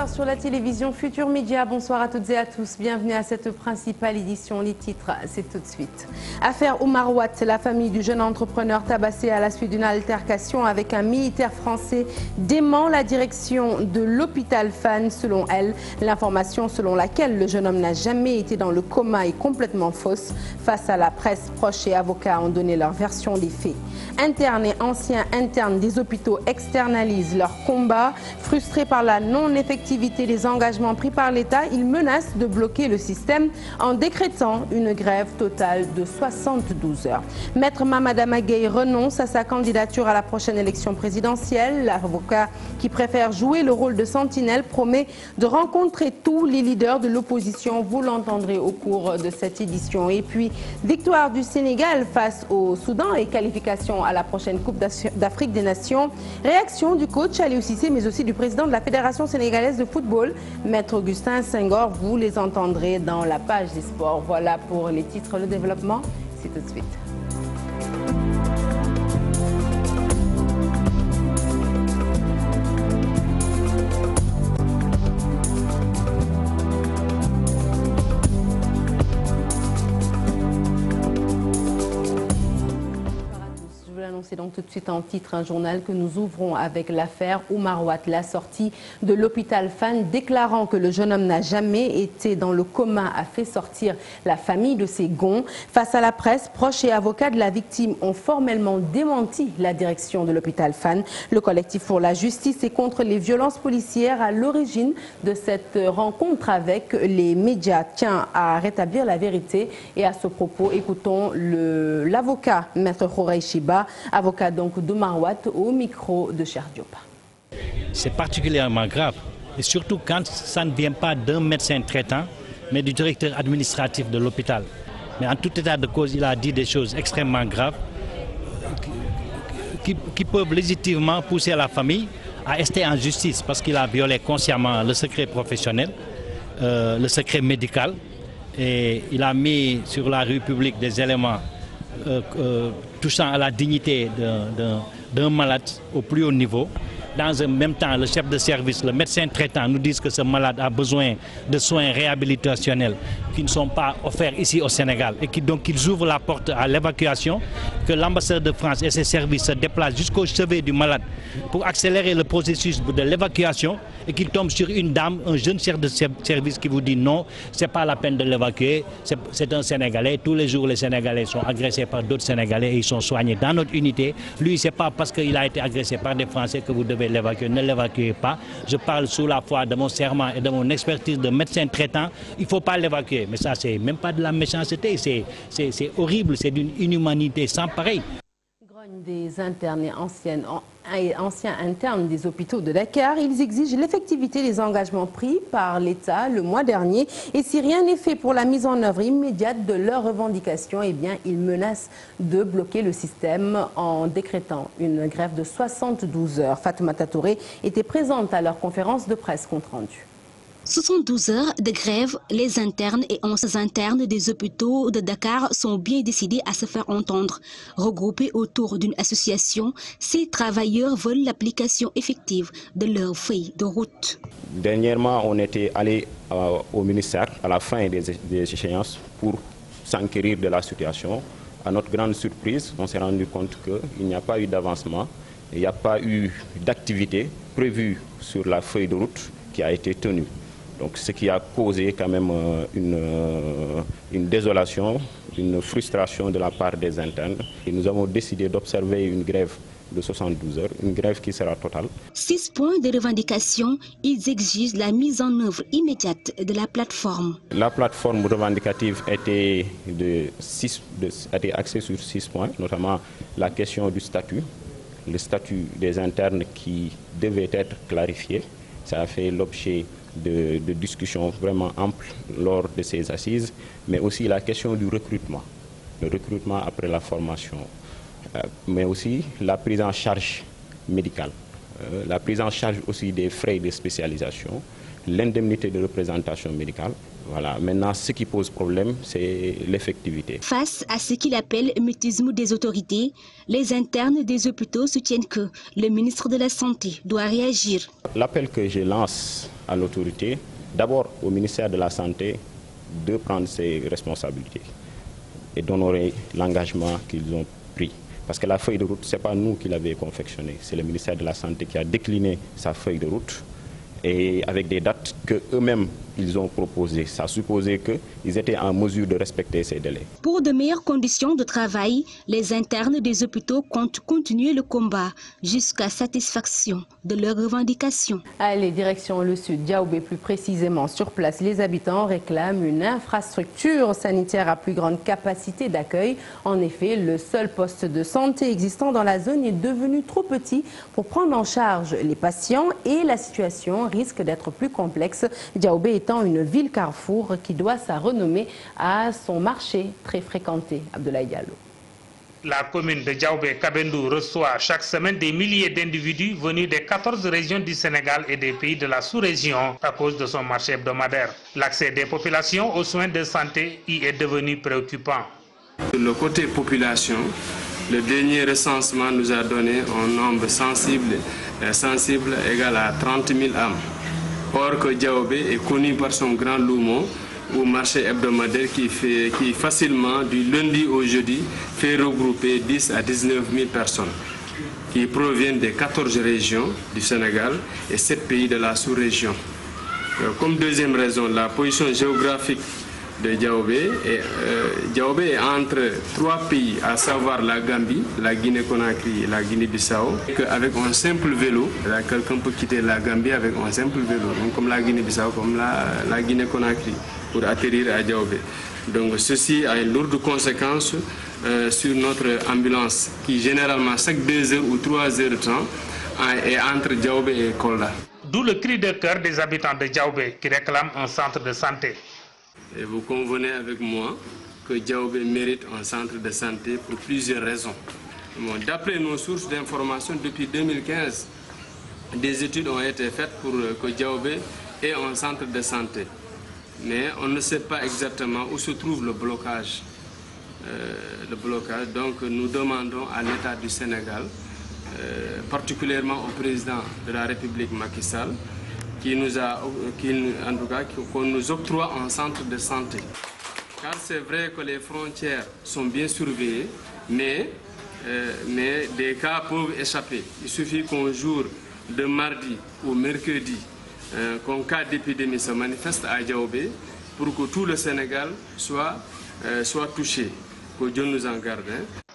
19h sur la télévision Futur Média. Bonsoir à toutes et à tous. Bienvenue à cette principale édition. Les titres, c'est tout de suite. Affaire Oumar Ouatt, la famille du jeune entrepreneur tabassé à la suite d'une altercation avec un militaire français dément la direction de l'hôpital Fann. Selon elle, l'information selon laquelle le jeune homme n'a jamais été dans le coma est complètement fausse. Face à la presse, proches et avocats ont donné leur version des faits. Internes et anciens internes des hôpitaux externalisent leur combat. Frustrés par la non-effectivité des engagements pris par l'État, ils menacent de bloquer le système en décrétant une grève totale de 72 heures. Maître Mamadama Gueye renonce à sa candidature à la prochaine élection présidentielle. L'avocat qui préfère jouer le rôle de sentinelle promet de rencontrer tous les leaders de l'opposition. Vous l'entendrez au cours de cette édition. Et puis, victoire du Sénégal face au Soudan et qualification à la prochaine Coupe d'Afrique des Nations. Réaction du coach Aliou Cissé, mais aussi du président de la Fédération sénégalaise de football, Maître Augustin Senghor. Vous les entendrez dans la page des sports. Voilà pour les titres. Le développement, c'est tout de suite. C'est donc tout de suite en titre un journal que nous ouvrons avec l'affaire Oumar Ouatt, la sortie de l'hôpital Fann, déclarant que le jeune homme n'a jamais été dans le coma, a fait sortir la famille de ses gonds. Face à la presse, proches et avocats de la victime ont formellement démenti la direction de l'hôpital Fann. Le collectif pour la justice et contre les violences policières à l'origine de cette rencontre avec les médias tient à rétablir la vérité. Et à ce propos, écoutons l'avocat Maître Khourey Chiba, avocat donc d'Oumar Ouatt, au micro de Cheikh Diop. C'est particulièrement grave, et surtout quand ça ne vient pas d'un médecin traitant, mais du directeur administratif de l'hôpital. Mais en tout état de cause, il a dit des choses extrêmement graves qui peuvent légitimement pousser la famille à rester en justice parce qu'il a violé consciemment le secret professionnel, le secret médical, et il a mis sur la rue publique des éléments touchant à la dignité d'un malade au plus haut niveau. Dans un même temps, le chef de service, le médecin traitant nous disent que ce malade a besoin de soins réhabilitationnels qui ne sont pas offerts ici au Sénégal et donc ils ouvrent la porte à l'évacuation, que l'ambassade de France et ses services se déplacent jusqu'au chevet du malade pour accélérer le processus de l'évacuation et qu'ils tombent sur une dame, un jeune chef de service qui vous dit non, ce n'est pas la peine de l'évacuer, c'est un Sénégalais. Tous les jours, les Sénégalais sont agressés par d'autres Sénégalais et ils sont soignés dans notre unité. Lui, ce n'est pas parce qu'il a été agressé par des Français que vous devez l'évacuer. Ne l'évacuez pas. Je parle sous la foi de mon serment et de mon expertise de médecin traitant. Il ne faut pas l'évacuer. Mais ça, c'est même pas de la méchanceté. C'est horrible. C'est d'une inhumanité sans pareil. Grogne des internes et anciens internes des hôpitaux de Dakar, ils exigent l'effectivité des engagements pris par l'État le mois dernier. Et si rien n'est fait pour la mise en œuvre immédiate de leurs revendications, eh bien, ils menacent de bloquer le système en décrétant une grève de 72 heures. Fatoumata Touré était présente à leur conférence de presse compte rendu. 72 heures de grève, les internes et anciens internes des hôpitaux de Dakar sont bien décidés à se faire entendre. Regroupés autour d'une association, ces travailleurs veulent l'application effective de leur feuille de route. Dernièrement, on était allé au ministère à la fin des échéances pour s'enquérir de la situation. À notre grande surprise, on s'est rendu compte qu'il n'y a pas eu d'avancement, il n'y a pas eu d'activité prévue sur la feuille de route qui a été tenue. Donc, ce qui a causé quand même une désolation, une frustration de la part des internes. Et nous avons décidé d'observer une grève de 72 heures, une grève qui sera totale. 6 points de revendication, ils exigent la mise en œuvre immédiate de la plateforme. La plateforme revendicative était axée sur 6 points, notamment la question du statut, le statut des internes qui devait être clarifié. Ça a fait l'objet de discussions vraiment amples lors de ces assises, mais aussi la question du recrutement, le recrutement après la formation, mais aussi la prise en charge médicale, la prise en charge aussi des frais de spécialisation, l'indemnité de représentation médicale. Voilà. Maintenant, ce qui pose problème, c'est l'effectivité. Face à ce qu'il appelle mutisme des autorités, les internes des hôpitaux soutiennent que le ministre de la Santé doit réagir. L'appel que je lance à l'autorité, d'abord au ministère de la Santé, de prendre ses responsabilités et d'honorer l'engagement qu'ils ont pris. Parce que la feuille de route, ce n'est pas nous qui l'avons confectionnée, c'est le ministère de la Santé qui a décliné sa feuille de route et avec des dates qu'eux-mêmes ils ont proposées. Ça supposait qu'ils étaient en mesure de respecter ces délais. Pour de meilleures conditions de travail, les internes des hôpitaux comptent continuer le combat jusqu'à satisfaction de leurs revendications. Allez, direction le sud, Diaoubé plus précisément. Sur place, les habitants réclament une infrastructure sanitaire à plus grande capacité d'accueil. En effet, le seul poste de santé existant dans la zone est devenu trop petit pour prendre en charge les patients et la situation risque d'être plus complexe. Diaoubé étant une ville carrefour qui doit sa renommée à son marché très fréquenté. Abdoulaye Diallo. La commune de Diaoubé-Kabendou reçoit chaque semaine des milliers d'individus venus des 14 régions du Sénégal et des pays de la sous-région à cause de son marché hebdomadaire. L'accès des populations aux soins de santé y est devenu préoccupant. Le côté population, le dernier recensement nous a donné un nombre sensible égal à 30 000 âmes. Or que Diaoubé est connu par son grand loumo ou marché hebdomadaire qui facilement, du lundi au jeudi, fait regrouper 10 à 19 000 personnes qui proviennent des 14 régions du Sénégal et 7 pays de la sous-région. Comme deuxième raison, la position géographique de Diaoubé. Diaoubé est entre 3 pays, à savoir la Gambie, la Guinée-Conakry et la Guinée-Bissau. Avec un simple vélo, quelqu'un peut quitter la Gambie avec un simple vélo, donc comme la Guinée-Bissau, comme la Guinée-Conakry, pour atterrir à Diaoubé. Donc ceci a une lourde conséquence sur notre ambulance, qui généralement chaque 2 heures ou 3 heures de temps est entre Diaoubé et Kolda. D'où le cri de cœur des habitants de Diaoubé qui réclament un centre de santé. Et vous convenez avec moi que Diaoubé mérite un centre de santé pour plusieurs raisons. Bon, d'après nos sources d'information, depuis 2015, des études ont été faites pour que Diaoubé ait un centre de santé. Mais on ne sait pas exactement où se trouve le blocage. Donc nous demandons à l'État du Sénégal, particulièrement au président de la République Macky Sall, qu'on nous octroie un centre de santé. Car c'est vrai que les frontières sont bien surveillées, mais des cas peuvent échapper. Il suffit qu'un jour de mardi ou mercredi, qu'un cas d'épidémie se manifeste à Diaoubé pour que tout le Sénégal soit touché. Que Dieu nous en garde.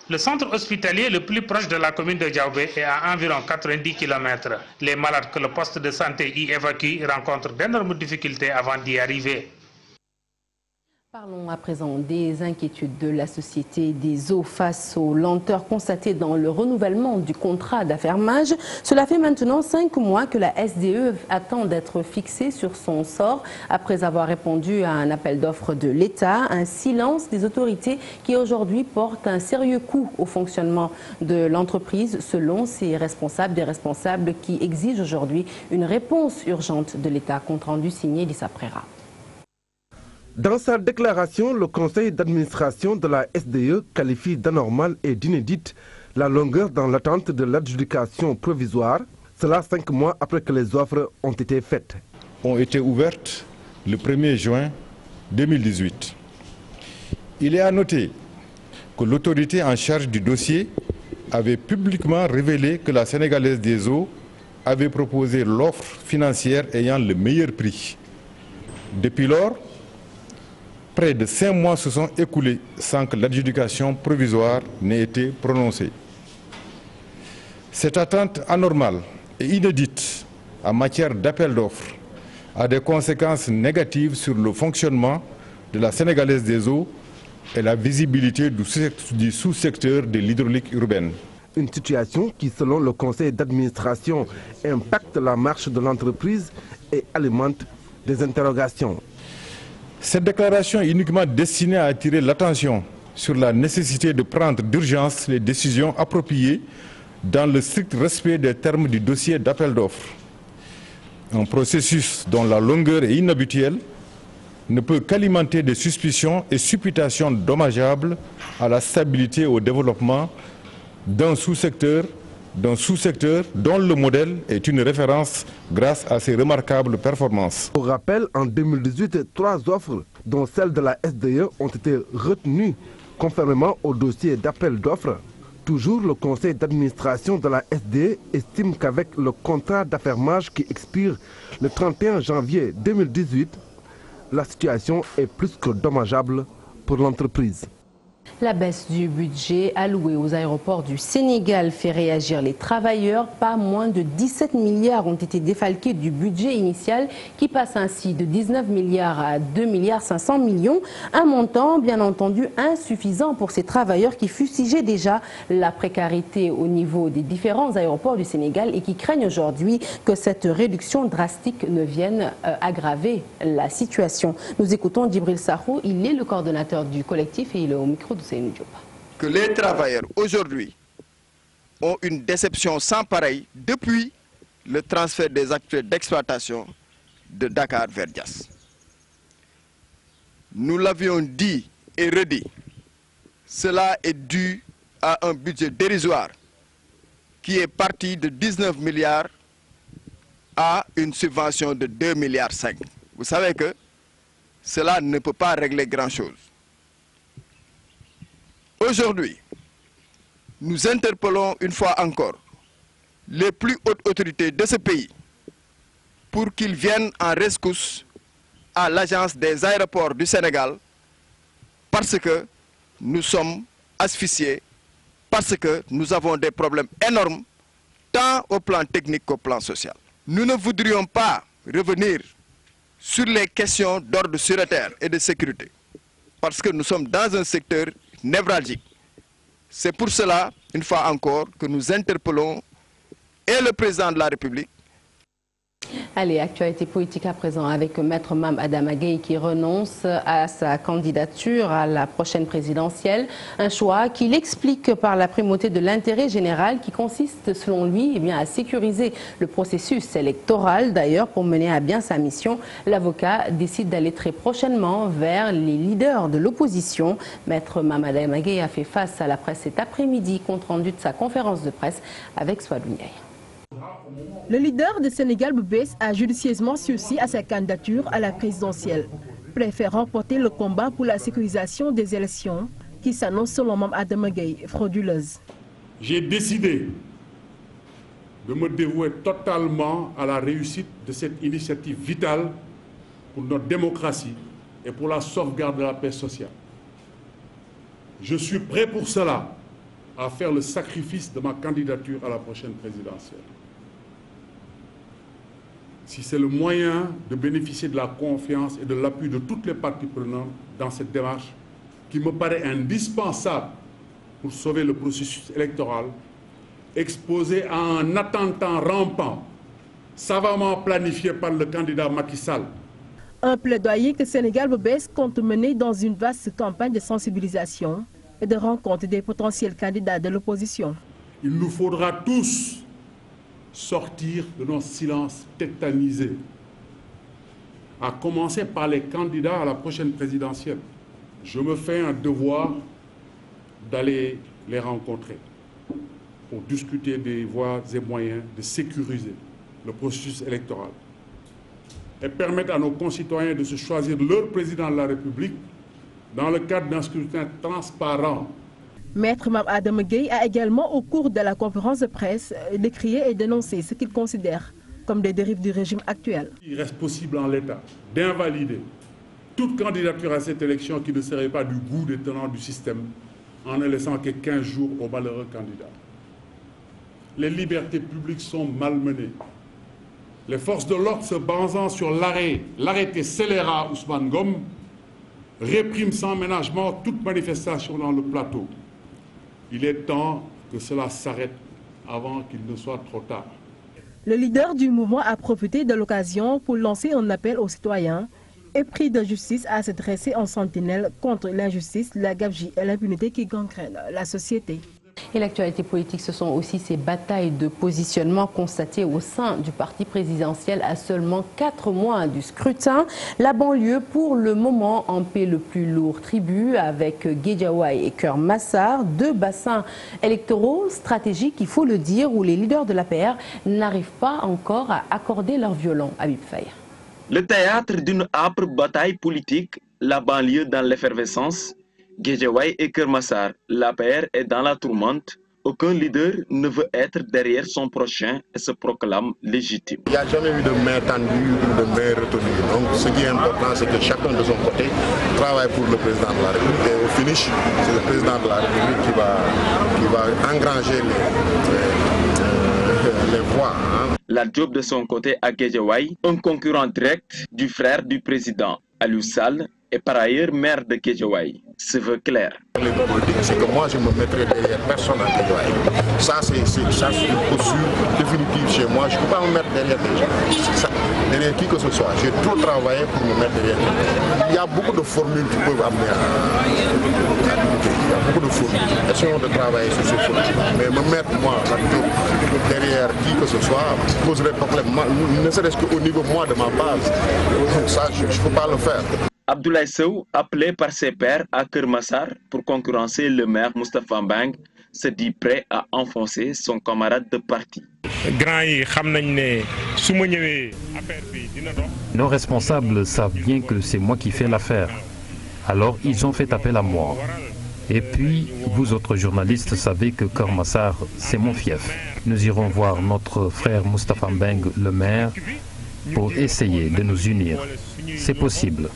Le centre hospitalier le plus proche de la commune de Diaoubé est à environ 90 km. Les malades que le poste de santé y évacue rencontrent d'énormes difficultés avant d'y arriver. Parlons à présent des inquiétudes de la Société des eaux face aux lenteurs constatées dans le renouvellement du contrat d'affermage. Cela fait maintenant 5 mois que la SDE attend d'être fixée sur son sort après avoir répondu à un appel d'offres de l'État. Un silence des autorités qui aujourd'hui porte un sérieux coup au fonctionnement de l'entreprise selon ses responsables, des responsables qui exigent aujourd'hui une réponse urgente de l'État. Compte rendu signé Lissa Prera. Dans sa déclaration, le conseil d'administration de la SDE qualifie d'anormale et d'inédite la longueur dans l'attente de l'adjudication provisoire, cela 5 mois après que les offres ont été faites. Ont été ouvertes le 1er juin 2018. Il est à noter que l'autorité en charge du dossier avait publiquement révélé que la Sénégalaise des eaux avait proposé l'offre financière ayant le meilleur prix. Depuis lors, près de 5 mois se sont écoulés sans que l'adjudication provisoire n'ait été prononcée. Cette attente anormale et inédite en matière d'appel d'offres a des conséquences négatives sur le fonctionnement de la Sénégalaise des eaux et la visibilité du sous-secteur de l'hydraulique urbaine. Une situation qui, selon le conseil d'administration, impacte la marche de l'entreprise et alimente des interrogations. Cette déclaration est uniquement destinée à attirer l'attention sur la nécessité de prendre d'urgence les décisions appropriées dans le strict respect des termes du dossier d'appel d'offres. Un processus dont la longueur est inhabituelle ne peut qu'alimenter des suspicions et supputations dommageables à la stabilité et au développement d'un sous-secteur dont le modèle est une référence grâce à ses remarquables performances. Pour rappel, en 2018, 3 offres, dont celle de la SDE, ont été retenues conformément au dossier d'appel d'offres. Toujours, le conseil d'administration de la SDE estime qu'avec le contrat d'affermage qui expire le 31 janvier 2018, la situation est plus que dommageable pour l'entreprise. La baisse du budget alloué aux aéroports du Sénégal fait réagir les travailleurs. Pas moins de 17 milliards ont été défalqués du budget initial qui passe ainsi de 19 milliards à 2 milliards 500 millions. Un montant bien entendu insuffisant pour ces travailleurs qui fustigeaient déjà la précarité au niveau des différents aéroports du Sénégal et qui craignent aujourd'hui que cette réduction drastique ne vienne aggraver la situation. Nous écoutons Djibril Sarrou, il est le coordonnateur du collectif et il est au micro de Seynou Diop. Que les travailleurs aujourd'hui ont une déception sans pareille depuis le transfert des acteurs d'exploitation de Dakar vers Diass. Nous l'avions dit et redit, cela est dû à un budget dérisoire qui est parti de 19 milliards à une subvention de 2,5 milliards. Vous savez que cela ne peut pas régler grand-chose. Aujourd'hui, nous interpellons une fois encore les plus hautes autorités de ce pays pour qu'ils viennent en rescousse à l'Agence des aéroports du Sénégal parce que nous sommes asphyxiés, parce que nous avons des problèmes énormes tant au plan technique qu'au plan social. Nous ne voudrions pas revenir sur les questions d'ordre sécuritaire et de sécurité parce que nous sommes dans un secteur névralgique. C'est pour cela, une fois encore, que nous interpellons et le président de la République. Allez, actualité politique à présent avec Maître Mame Adama Gueye qui renonce à sa candidature à la prochaine présidentielle. Un choix qu'il explique par la primauté de l'intérêt général qui consiste selon lui à sécuriser le processus électoral. D'ailleurs, pour mener à bien sa mission, l'avocat décide d'aller très prochainement vers les leaders de l'opposition. Maître Mame Adama Gueye a fait face à la presse cet après-midi, compte rendu de sa conférence de presse avec Swadou Ndiaye. Le leader de Sénégal Boubès a judicieusement sursis à sa candidature à la présidentielle, préférant porter le combat pour la sécurisation des élections qui s'annoncent selon Mame Adama Gueye frauduleuses. J'ai décidé de me dévouer totalement à la réussite de cette initiative vitale pour notre démocratie et pour la sauvegarde de la paix sociale. Je suis prêt pour cela à faire le sacrifice de ma candidature à la prochaine présidentielle. Si c'est le moyen de bénéficier de la confiance et de l'appui de toutes les parties prenantes dans cette démarche qui me paraît indispensable pour sauver le processus électoral exposé à un attentat rampant, savamment planifié par le candidat Macky Sall. Un plaidoyer que Sénégal Boubès compte mener dans une vaste campagne de sensibilisation et de rencontre des potentiels candidats de l'opposition. Il nous faudra tous sortir de nos silences tétanisés, à commencer par les candidats à la prochaine présidentielle. Je me fais un devoir d'aller les rencontrer pour discuter des voies et moyens de sécuriser le processus électoral et permettre à nos concitoyens de se choisir leur président de la République dans le cadre d'un scrutin transparent. Maître Mame Adama Gueye a également, au cours de la conférence de presse, décrié et dénoncé ce qu'il considère comme des dérives du régime actuel. Il reste possible en l'état d'invalider toute candidature à cette élection qui ne serait pas du goût des tenants du système en ne laissant que 15 jours aux malheureux candidats. Les libertés publiques sont malmenées. Les forces de l'ordre se basant sur l'arrêté scélérat Ousmane Ngom répriment sans ménagement toute manifestation dans le plateau. Il est temps que cela s'arrête avant qu'il ne soit trop tard. Le leader du mouvement a profité de l'occasion pour lancer un appel aux citoyens épris de justice à se dresser en sentinelle contre l'injustice, la gabegie et l'impunité qui gangrènent la société. Et l'actualité politique, ce sont aussi ces batailles de positionnement constatées au sein du parti présidentiel à seulement 4 mois du scrutin. La banlieue, pour le moment, en paie le plus lourd tribut avec Guédiawaye et Keur Massar, 2 bassins électoraux stratégiques, il faut le dire, où les leaders de l'APR n'arrivent pas encore à accorder leur violon. Habib Faye. Le théâtre d'une âpre bataille politique, la banlieue dans l'effervescence, Guédiawaye et Keur Massar, l'APR est dans la tourmente. Aucun leader ne veut être derrière son prochain et se proclame légitime. Il n'y a jamais eu de main tendue ou de main retenue. Donc ce qui est important, c'est que chacun de son côté travaille pour le président de la République. Et au finish, c'est le président de la République qui va engranger les voix. La Diop de son côté à Guédiawaye, un concurrent direct du frère du président, Aliou Sall, et par ailleurs maire de Guédiawaye, se veut clair. Les politiques, c'est que moi je me mettrai derrière personne à Guédiawaye. Ça c'est une posture définitive chez moi. Je ne peux pas me mettre derrière des gens. Derrière qui que ce soit. J'ai trop travaillé pour me mettre derrière. Il y a beaucoup de formules qui peuvent amener à l'unité. Il y a beaucoup de formules. Essayons de travailler sur ces formules. Mais me mettre moi derrière qui que ce soit poserait problème. Ne serait-ce qu'au niveau moi de ma base. Ça je ne peux pas le faire. Abdoulaye Sow, appelé par ses pairs à Keur Massar pour concurrencer le maire Moustapha Mbeng, se dit prêt à enfoncer son camarade de parti. Nos responsables savent bien que c'est moi qui fais l'affaire. Alors ils ont fait appel à moi. Et puis, vous autres journalistes savez que Keur Massar, c'est mon fief. Nous irons voir notre frère Moustapha Mbeng, le maire, pour essayer de nous unir. C'est possible.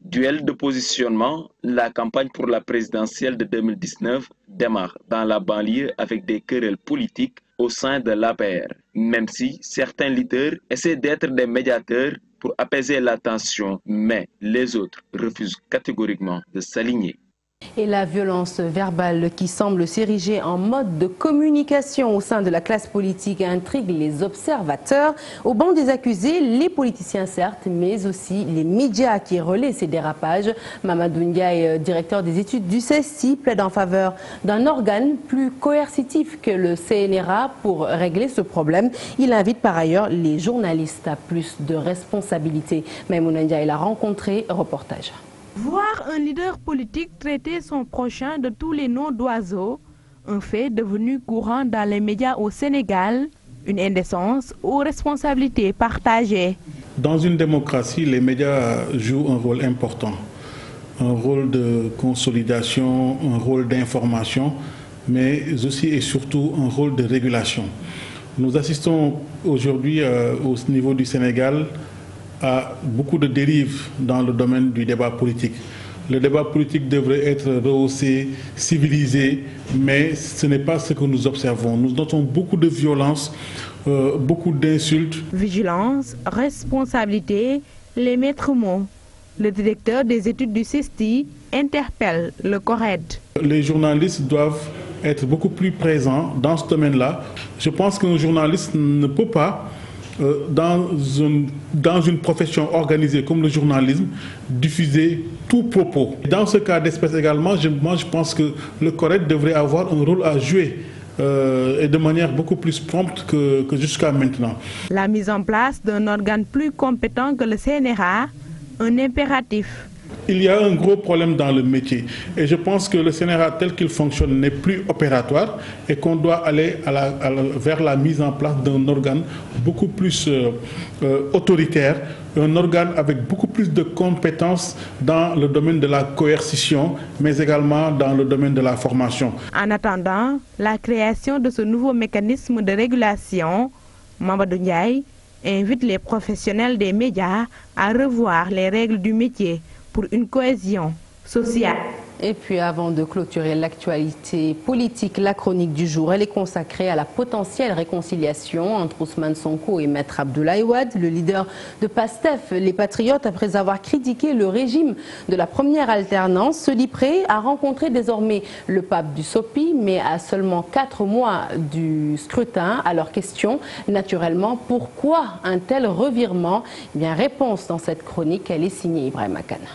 Duel de positionnement, la campagne pour la présidentielle de 2019 démarre dans la banlieue avec des querelles politiques au sein de l'APR. Même si certains leaders essaient d'être des médiateurs pour apaiser la tension, mais les autres refusent catégoriquement de s'aligner. Et la violence verbale qui semble s'ériger en mode de communication au sein de la classe politique intrigue les observateurs. Au banc des accusés, les politiciens certes, mais aussi les médias qui relaient ces dérapages. Mamadou Ndiaye, directeur des études du CESTI, plaide en faveur d'un organe plus coercitif que le CNRA pour régler ce problème. Il invite par ailleurs les journalistes à plus de responsabilité. Maïmouna Ndiaye l'a rencontré, reportage. Voir un leader politique traiter son prochain de tous les noms d'oiseaux, un fait devenu courant dans les médias au Sénégal, une indécence aux responsabilités partagées. Dans une démocratie, les médias jouent un rôle important, un rôle de consolidation, un rôle d'information, mais aussi et surtout un rôle de régulation. Nous assistons aujourd'hui au niveau du Sénégal à beaucoup de dérives dans le domaine du débat politique. Le débat politique devrait être rehaussé, civilisé, mais ce n'est pas ce que nous observons. Nous notons beaucoup de violence, beaucoup d'insultes. Vigilance, responsabilité, les maîtres mots. Le directeur des études du CESTI interpelle le CORED. Les journalistes doivent être beaucoup plus présents dans ce domaine-là. Je pense qu'un journaliste ne peut pas dans une profession organisée comme le journalisme, diffuser tout propos. Dans ce cas d'espèce également, je pense que le CORED devrait avoir un rôle à jouer et de manière beaucoup plus prompte que jusqu'à maintenant. La mise en place d'un organe plus compétent que le CNRA, un impératif. Il y a un gros problème dans le métier et je pense que le CNRA tel qu'il fonctionne n'est plus opératoire et qu'on doit aller vers la mise en place d'un organe beaucoup plus autoritaire, un organe avec beaucoup plus de compétences dans le domaine de la coercition, mais également dans le domaine de la formation. En attendant la création de ce nouveau mécanisme de régulation, Mamadou Ndiaye invite les professionnels des médias à revoir les règles du métier pour une cohésion sociale. Et puis avant de clôturer l'actualité politique, la chronique du jour, elle est consacrée à la potentielle réconciliation entre Ousmane Sonko et Maître Abdoulaye Wade, le leader de PASTEF. Les Patriotes, après avoir critiqué le régime de la première alternance, se dit prêt à rencontrer désormais le pape du SOPI, mais à seulement 4 mois du scrutin. À leur question, naturellement, pourquoi un tel revirement? Eh bien, réponse dans cette chronique, elle est signée Ibrahim Akana.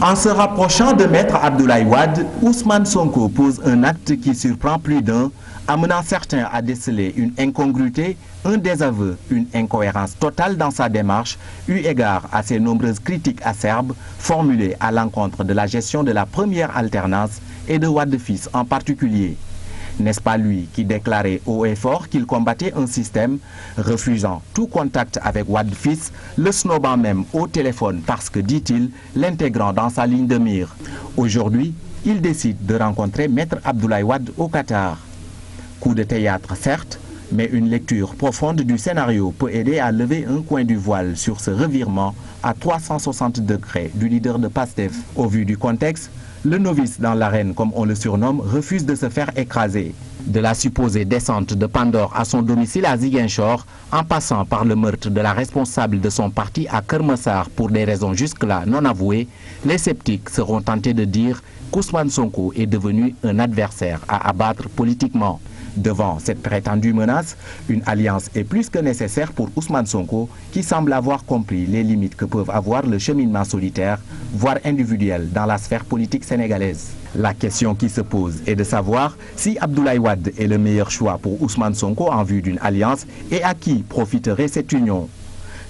En se rapprochant de Maître Abdoulaye Wade, Ousmane Sonko pose un acte qui surprend plus d'un, amenant certains à déceler une incongruité, un désaveu, une incohérence totale dans sa démarche, eu égard à ses nombreuses critiques acerbes formulées à l'encontre de la gestion de la première alternance et de Wade fils en particulier. N'est-ce pas lui qui déclarait haut et fort qu'il combattait un système, refusant tout contact avec Wade fils, le snobant même au téléphone parce que, dit-il, l'intégrant dans sa ligne de mire. Aujourd'hui, il décide de rencontrer Maître Abdoulaye Wade au Qatar. Coup de théâtre, certes, mais une lecture profonde du scénario peut aider à lever un coin du voile sur ce revirement à 360 degrés du leader de PASTEF. Au vu du contexte, le novice dans l'arène, comme on le surnomme, refuse de se faire écraser. De la supposée descente de Pandore à son domicile à Ziguinchor, en passant par le meurtre de la responsable de son parti à Keur Massar pour des raisons jusque-là non avouées, les sceptiques seront tentés de dire qu'Ousmane Sonko est devenu un adversaire à abattre politiquement. Devant cette prétendue menace, une alliance est plus que nécessaire pour Ousmane Sonko, qui semble avoir compris les limites que peuvent avoir le cheminement solitaire, voire individuel, dans la sphère politique sénégalaise. La question qui se pose est de savoir si Abdoulaye Wade est le meilleur choix pour Ousmane Sonko en vue d'une alliance et à qui profiterait cette union.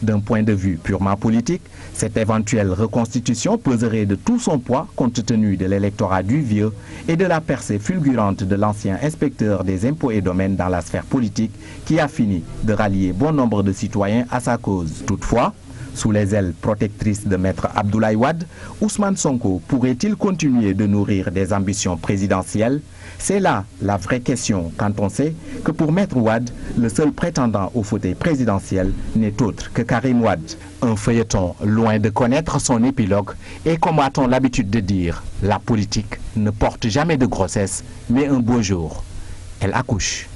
D'un point de vue purement politique, cette éventuelle reconstitution peserait de tout son poids compte tenu de l'électorat du vieux et de la percée fulgurante de l'ancien inspecteur des impôts et domaines dans la sphère politique qui a fini de rallier bon nombre de citoyens à sa cause. Toutefois, sous les ailes protectrices de Maître Abdoulaye Wade, Ousmane Sonko pourrait-il continuer de nourrir des ambitions présidentielles? C'est là la vraie question quand on sait que pour Maître Wade, le seul prétendant au fauteuil présidentiel n'est autre que Karim Wade. Un feuilleton loin de connaître son épilogue et comme a-t-on l'habitude de dire, la politique ne porte jamais de grossesse, mais un beau jour, elle accouche.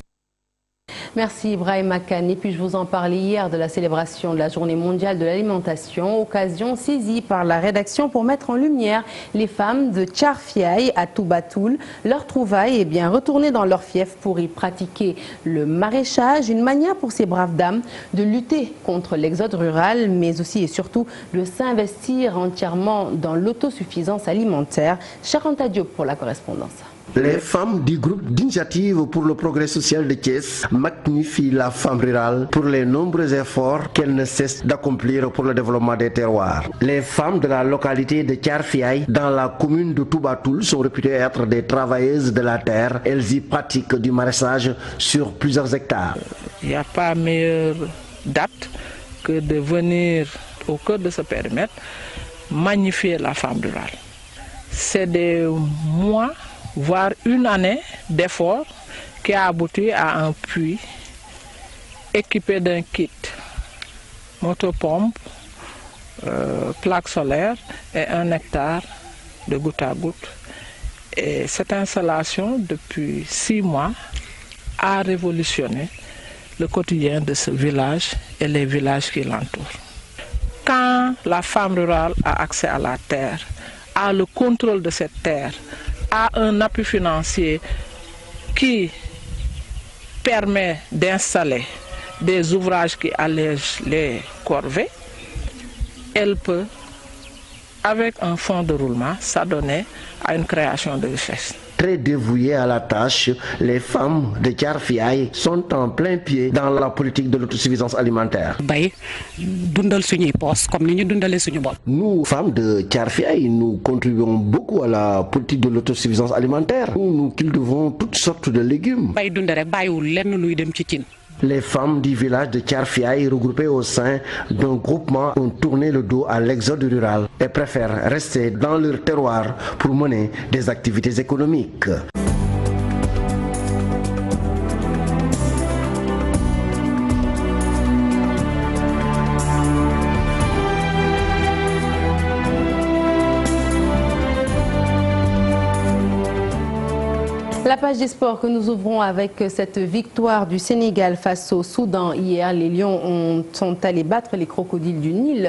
Merci Ibrahim Makani. Puis je vous en parlais hier de la célébration de la Journée mondiale de l'alimentation, occasion saisie par la rédaction pour mettre en lumière les femmes de Tcharfiaï à Toubatoul. Leur trouvaille est bien retourner dans leur fief pour y pratiquer le maraîchage, une manière pour ces braves dames de lutter contre l'exode rural, mais aussi et surtout de s'investir entièrement dans l'autosuffisance alimentaire. Charanta Diop pour la correspondance. Les femmes du groupe d'initiative pour le progrès social de Thiès magnifient la femme rurale pour les nombreux efforts qu'elle ne cesse d'accomplir pour le développement des terroirs. Les femmes de la localité de Tcharfiaï, dans la commune de Toubatoul, sont réputées être des travailleuses de la terre. Elles y pratiquent du maraîchage sur plusieurs hectares. Il n'y a pas meilleure date que de venir au cœur de ce périmètre magnifier la femme rurale. C'est des mois, voire une année d'efforts qui a abouti à un puits équipé d'un kit motopompe, plaque solaire et 1 hectare de goutte à goutte. Et cette installation, depuis 6 mois, a révolutionné le quotidien de ce village et les villages qui l'entourent. Quand la femme rurale a accès à la terre, a le contrôle de cette terre, a un appui financier qui permet d'installer des ouvrages qui allègent les corvées, elle peut, avec un fonds de roulement, s'adonner à une création de richesse. Très dévouées à la tâche, les femmes de Tcharfiaï sont en plein pied dans la politique de l'autosuffisance alimentaire. Nous, femmes de Tcharfiaï, nous contribuons beaucoup à la politique de l'autosuffisance alimentaire. Nous cultivons toutes sortes de légumes. Les femmes du village de Tcharfiaï, regroupées au sein d'un groupement, ont tourné le dos à l'exode rural et préfèrent rester dans leur terroir pour mener des activités économiques. La page des sports que nous ouvrons avec cette victoire du Sénégal face au Soudan hier. Les Lions sont allés battre les crocodiles du Nil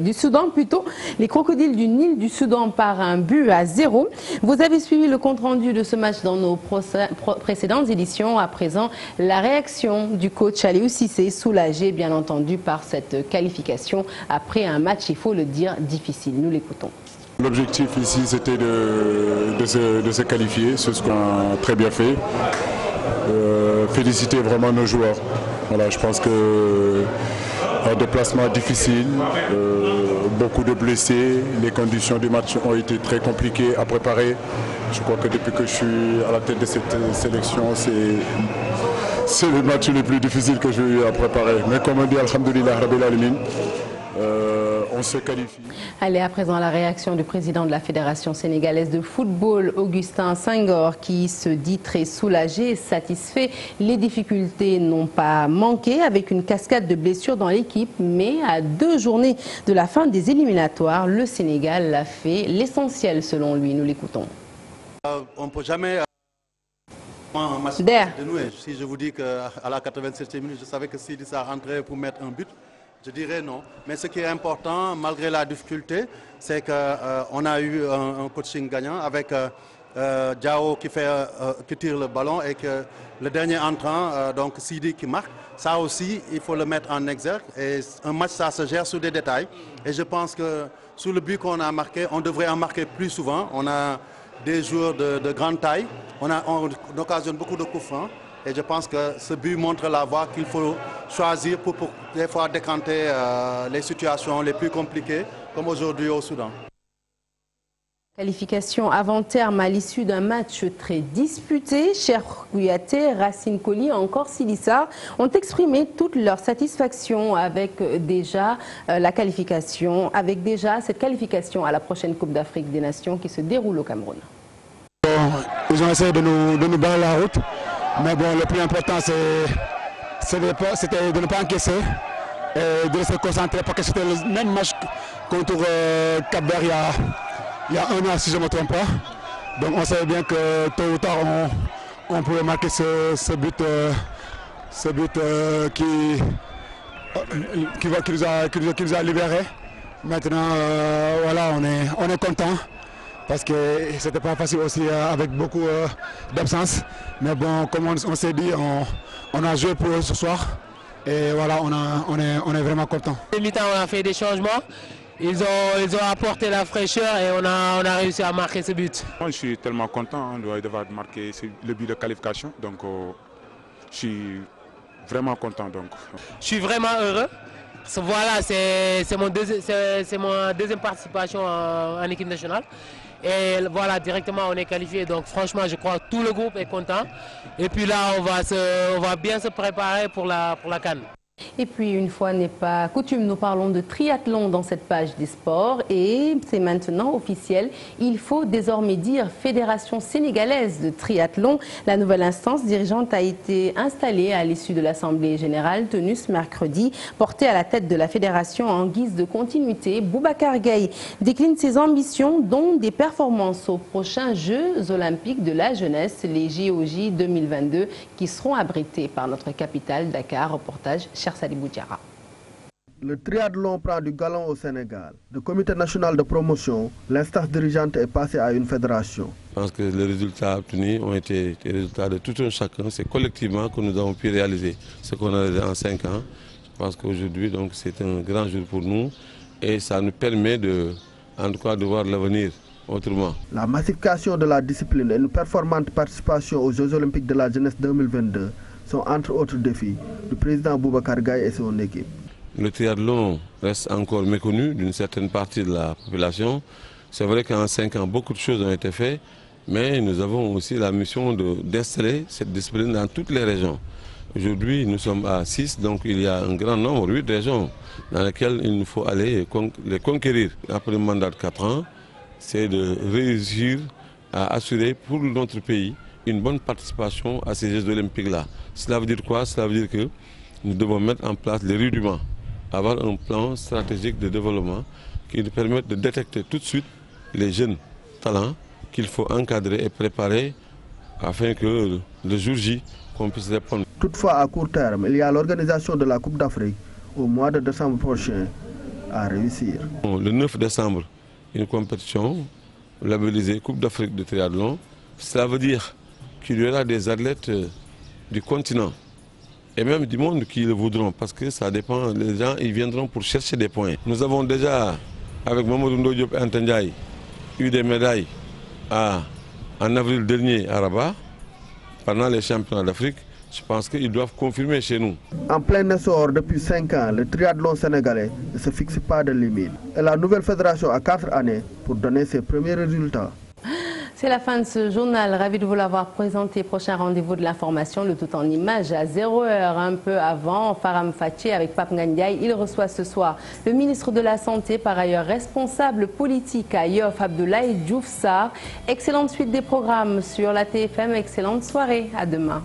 du Soudan plutôt. Les crocodiles du Nil du Soudan par 1-0. Vous avez suivi le compte-rendu de ce match dans nos précédentes éditions. À présent, la réaction du coach Aliou Cissé, soulagé bien entendu par cette qualification après un match, il faut le dire, difficile. Nous l'écoutons. L'objectif ici, c'était de se qualifier, c'est ce qu'on a très bien fait. Féliciter vraiment nos joueurs. Voilà, je pense que un déplacement difficile, beaucoup de blessés, les conditions du match ont été très compliquées à préparer. Je crois que depuis que je suis à la tête de cette sélection, c'est le match le plus difficile que j'ai eu à préparer. Mais comme on dit, alhamdoulilah, rabbil alamin, on se qualifie. Allez, à présent, la réaction du président de la Fédération sénégalaise de football, Augustin Senghor, qui se dit très soulagé et satisfait. Les difficultés n'ont pas manqué avec une cascade de blessures dans l'équipe, mais à 2 journées de la fin des éliminatoires, le Sénégal a fait l'essentiel selon lui. Nous l'écoutons. On ne peut jamais... un match de nous. Si je vous dis qu'à la 87e minute, je savais que Sidi ça rentrait pour mettre un but, je dirais non. Mais ce qui est important, malgré la difficulté, c'est qu'on a eu un coaching gagnant avec Diao qui tire le ballon et que le dernier entrant, donc Sidi qui marque. Ça aussi, il faut le mettre en exergue. Et un match, ça se gère sur des détails. Et je pense que sur le but qu'on a marqué, on devrait en marquer plus souvent. On a des joueurs de grande taille. On occasionne beaucoup de coups francs. Et je pense que ce but montre la voie qu'il faut choisir pour des fois décanter les situations les plus compliquées, comme aujourd'hui au Soudan. Qualification avant terme à l'issue d'un match très disputé. Cheikh Kouyaté, Racine Coly, encore Silissa ont exprimé toute leur satisfaction avec déjà cette qualification à la prochaine Coupe d'Afrique des Nations qui se déroule au Cameroun. Ils ont essayé de nous barrer la route, mais bon, le plus important c'était de ne pas encaisser et de se concentrer parce que c'était le même match contre Cap-Vert il y a 1 an si je ne me trompe pas. Donc on savait bien que tôt ou tard on pouvait marquer ce but qui nous a libérés. Maintenant voilà, on est content. Parce que c'était pas facile aussi avec beaucoup d'absence. Mais bon, comme on s'est dit, on a joué pour eux ce soir. Et voilà, on est vraiment content. On a fait des changements. Ils ont apporté la fraîcheur et on a réussi à marquer ce but. Moi, je suis tellement content d'avoir marqué le but de qualification. Donc, je suis vraiment content. Donc. Je suis vraiment heureux. Voilà, c'est mon deuxième participation en équipe nationale. Et voilà, directement on est qualifié. Donc franchement, je crois que tout le groupe est content. Et puis là, on va bien se préparer pour la CAN. Et puis, une fois n'est pas coutume, nous parlons de triathlon dans cette page des sports et c'est maintenant officiel. Il faut désormais dire Fédération sénégalaise de triathlon. La nouvelle instance dirigeante a été installée à l'issue de l'Assemblée générale tenue ce mercredi. Portée à la tête de la fédération en guise de continuité, Boubacar Gaye décline ses ambitions, dont des performances aux prochains Jeux olympiques de la jeunesse, les JOJ 2022, qui seront abrités par notre capitale Dakar. Reportage Sadibou Diarra. Le triathlon prend du galon au Sénégal. Du comité national de promotion, l'instance dirigeante est passée à une fédération. Je pense que les résultats obtenus ont été des résultats de tout un chacun. C'est collectivement que nous avons pu réaliser ce qu'on a réalisé en 5 ans. Je pense qu'aujourd'hui, c'est un grand jour pour nous et ça nous permet en tout cas de voir l'avenir autrement. La massification de la discipline et une performante participation aux Jeux olympiques de la jeunesse 2022 sont entre autres défis du président Boubacar Gaye et son équipe. Le triathlon reste encore méconnu d'une certaine partie de la population. C'est vrai qu'en 5 ans, beaucoup de choses ont été faites, mais nous avons aussi la mission d'installer cette discipline dans toutes les régions. Aujourd'hui, nous sommes à 6, donc il y a un grand nombre, 8 régions, dans lesquelles il nous faut aller les conquérir. Après le mandat de 4 ans, c'est de réussir à assurer pour notre pays une bonne participation à ces Jeux olympiques-là. Cela veut dire quoi? Cela veut dire que nous devons mettre en place les rudiments, avoir un plan stratégique de développement qui nous permette de détecter tout de suite les jeunes talents qu'il faut encadrer et préparer afin que le jour J, qu'on puisse répondre. Toutefois, à court terme, il y a l'organisation de la Coupe d'Afrique au mois de décembre prochain à réussir. Le 9 décembre, une compétition labellisée Coupe d'Afrique de triathlon. Cela veut dire qu'il y aura des athlètes du continent et même du monde qui le voudront, parce que ça dépend, les gens ils viendront pour chercher des points. Nous avons déjà, avec Mamadou Ndo Diop et Anta Ndiaye, eu des médailles en avril dernier à Rabat, pendant les championnats d'Afrique. Je pense qu'ils doivent confirmer chez nous. En plein essor depuis 5 ans, le triathlon sénégalais ne se fixe pas de limite. Et la nouvelle fédération a 4 années pour donner ses premiers résultats. C'est la fin de ce journal. Ravi de vous l'avoir présenté. Prochain rendez-vous de l'information, le tout en images à 0h, un peu avant. Faram Fatché avec Pape Ngandiaye. Il reçoit ce soir le ministre de la Santé, par ailleurs responsable politique à Yoff, Abdoulaye Diouf Sarr. Excellente suite des programmes sur la TFM. Excellente soirée. À demain.